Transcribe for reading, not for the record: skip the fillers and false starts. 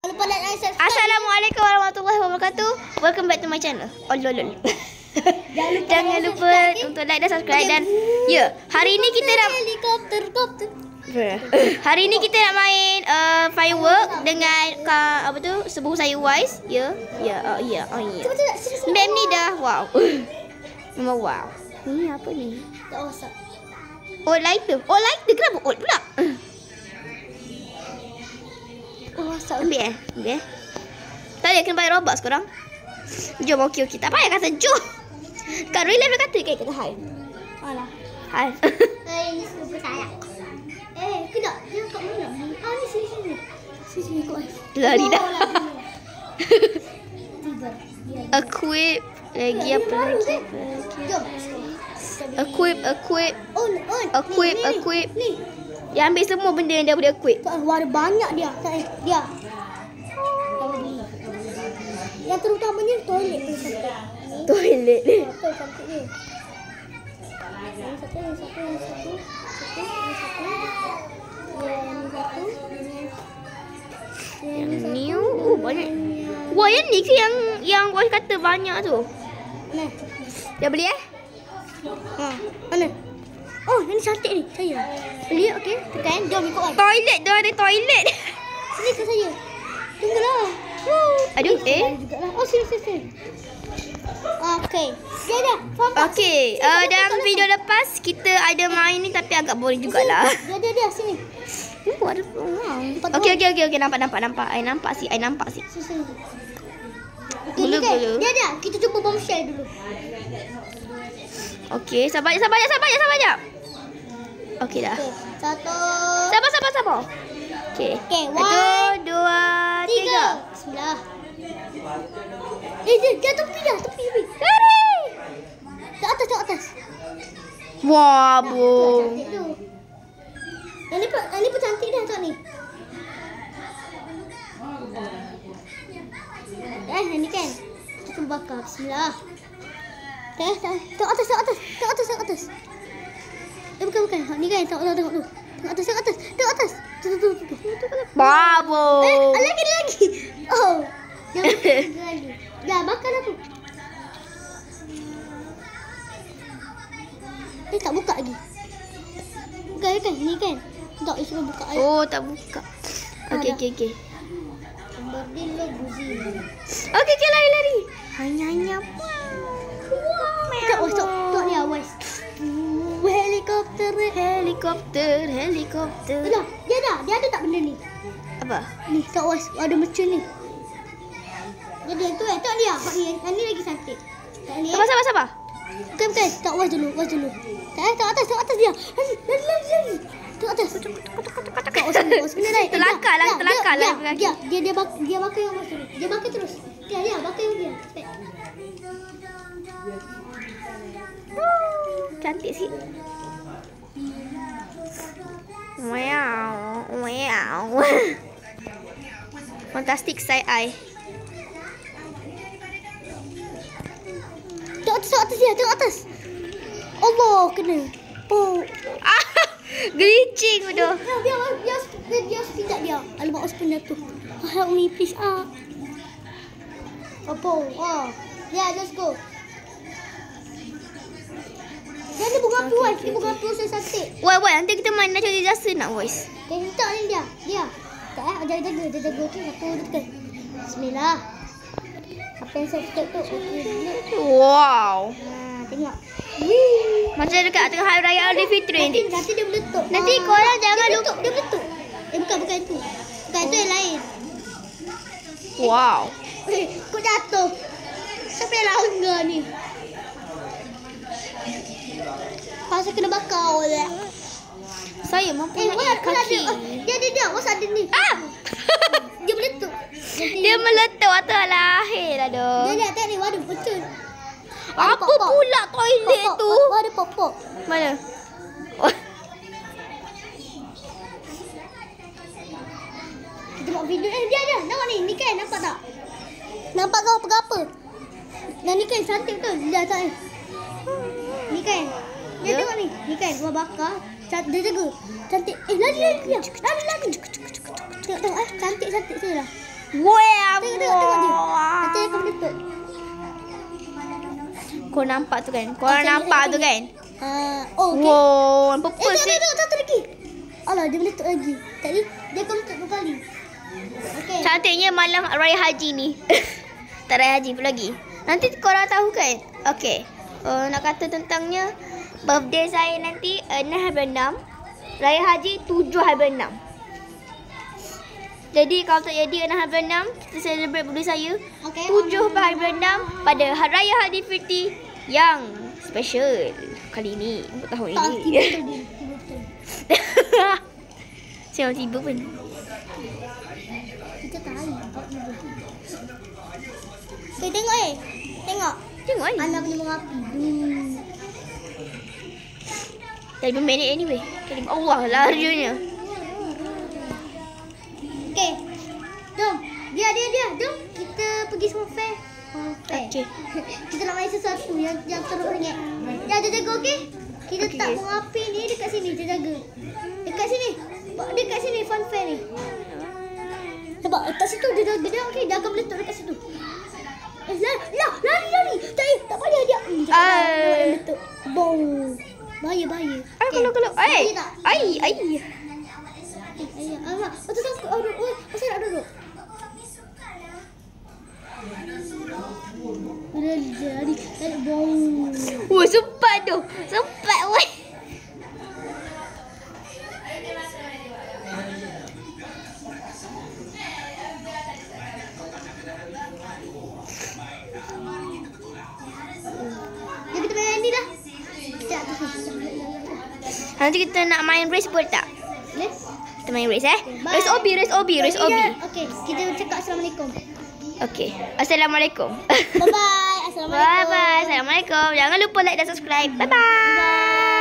Assalamualaikum warahmatullahi wabarakatuh. Welcome back to my channel. Jangan lupa untuk like dan subscribe. Dan ya, hari ni kita nak nak main firework dengan apa tu, sepupu saya Wise. Ya. Mem ni dah wow. Memang wow. Ni apa ni? Tak rosak. Oh, lighter. Oh, lighter kenapa old pula? Oh, rosak. Ambil Ambil tak ada, kena bayar Robux korang. Jom, okey. Tak payah kata jom. Kak Roy dah kata kata hai. Alah. Hai. Ini sepupu saya. Kejap. Dia kat mana? Ni sini. Sini kot. Lari dah. Tiga. Equip. Lagi apa lagi? Jom. Equip. Equip. Ni. Dia ambil semua benda yang dia boleh equip. Ada banyak dia. Dia. Yang terutamanya toilet tu cantik. Toilet ni. Betul cantik ni. Yang satu. Yang new. Oh, banyak. Wah, yang ni ke yang Wai kata banyak tu? Mana? Dah beli Mana? Oh, yang ni cantik ni. Saya. Beli okey. Tekan. Jom ikut Wai. Toilet, dah ada toilet. Sini ke saya. Tunggulah. Aduh, Oh, sini. Okey. Dia dah. Okey, dalam video lepas kita ada main ni tapi agak boring jugalah. Dia sini. Ada Okey. Nampak. I nampak sih. Sini. Bulu. Dia. Kita cuba bombshell dulu. Okey, sabar jap. Okey dah. Okey. Satu. Sabar. Okey. Okey, 1, 2, 3. Bismillah. Dia tepi dah. Lari. Ke atas. Wah, Cantik tu. Yang ni pun cantik dah tak ni? Yang ni kan? Kita cuba bakar. Bismillah. Tengok atas. Bukan. Ni kan, tengok tu. Tengok atas. Tu. Babo. Lagi. Oh. Jangan lagi. Dah, bakar dah tu. Tak buka lagi. Buka kan? Ni kan? Tak, cuma buka air. Oh, tak buka. Okey. Berdil lo buzi. Okey, lari. Hanya. Tok dia Wise. Helikopter. Dia ada tak benda ni? Apa? Ni Tok Wise ada mercun ni. Jadi yang tu tak dia. Yang ni lagi cantik. Tak ni. Sabar. Bukan. Tok Wise dulu. Tak atas dia. Lari. Tok atas. Tok Wise kena naik. Terlangkar lah. Dia bakar yang Wise dulu. Dia bakar terus. Dia bakar yang dia. Cantik sih. Wow. Fantastic side eye. Tengok atas. Allah, kena. Oh. Glitching udah. Biar tidak dia. Alamak, ospenya tu. Help me please. Apa? Yeah, let's go. Dia ada bunga api, Wise. Dia bunga api usaha cantik. Wai, nanti kita main nak cari jasa nak, Wise. Tak ni dia. Tak jaga. Dia jaga tu. Satu dekat. Bismillah. Apa yang saya cakap tu? Wow. Tengok. Macam dekat tengah hari raya Aidilfitri nanti. Nanti dia meletup. Nanti korang jangan lupa. Dia meletup. Bukan tu. Bukan tu yang lain. Wow. Kau jatuh. Siapa yang langgar ni? Pasal kena bakar oleh. Saya mempunyai kaki. Dia. What's ada ni? Dia meletup. Dia meletup atau lahir dah doh. Dia tak ni. Waduh, betul. Apa pula toilet tu? Ada pop. Mana? Kita tengok video. Dia. Nampak ni. Ni kan, nampak tak? Nampak kau apa? Dan ni kan cantik tu. Dia tak ni. Ni kan. Dia tengok ni. Ni kan, buah bakar. Dia jaga. Cantik. Lari dia. Lari. Tengok. Cantik saya lah. Wah, Tengok dia. Nanti dia akan meletup. Kau nampak tu kan? Kau nampak tu kan? Oh, okey. Wow, purpose Tengok, satu lagi. Alah, dia meletup lagi. Tadi dia akan meletup 2 kali. Okey. Cantiknya malam Raya Haji ni. Tak Raya Haji pun lagi. Nanti korang tahu kan? Okey. Nak kata tentangnya, birthday saya nanti 6/6. Raya Haji 7/6. Jadi kalau tak jadi 6/6, kita celebrate birthday saya. Okey. 7/6 pada Hari Raya Aidilfitri yang special kali ini untuk tahun Tak, ini. tiba-tiba dia. Saya tiba pun. Kita tahu. Okay, tengok Tengok. Tengok ni. Anak punya mengapi. Dah 5 minit anyway. Allah larinya. Okay. Jom. Dia. Jom. Kita pergi semua fair. Okey. Kita nak main sesuatu yang teruk sangat. Dia jaga, okey? Kita Okey. tak bunga api ni dekat sini. Dia jaga. Dekat sini. Dekat sini fun fair ni. Sebab dekat situ dia jaga dia, okey? Dia akan meletup dekat situ. Lari. Tak payah dia. Jangan meletup. Bong. Bahaya. Ay, kalau. Ay. Bahaya tak? Ay. Alamak. Tu takut. Aduh. Asal nak duduk? Jadi bong. Sempat tu. Sempat weh. Jadi kita main ni dah. Kita atas ni. Nanti kita nak main race boleh tak? Let's. Kita main race Bye. Race OB. Okey, kita cakap assalamualaikum. Okey. Assalamualaikum. Bye-bye. Assalamualaikum. Bye-bye. Assalamualaikum. Jangan lupa like dan subscribe. Bye-bye. Bye.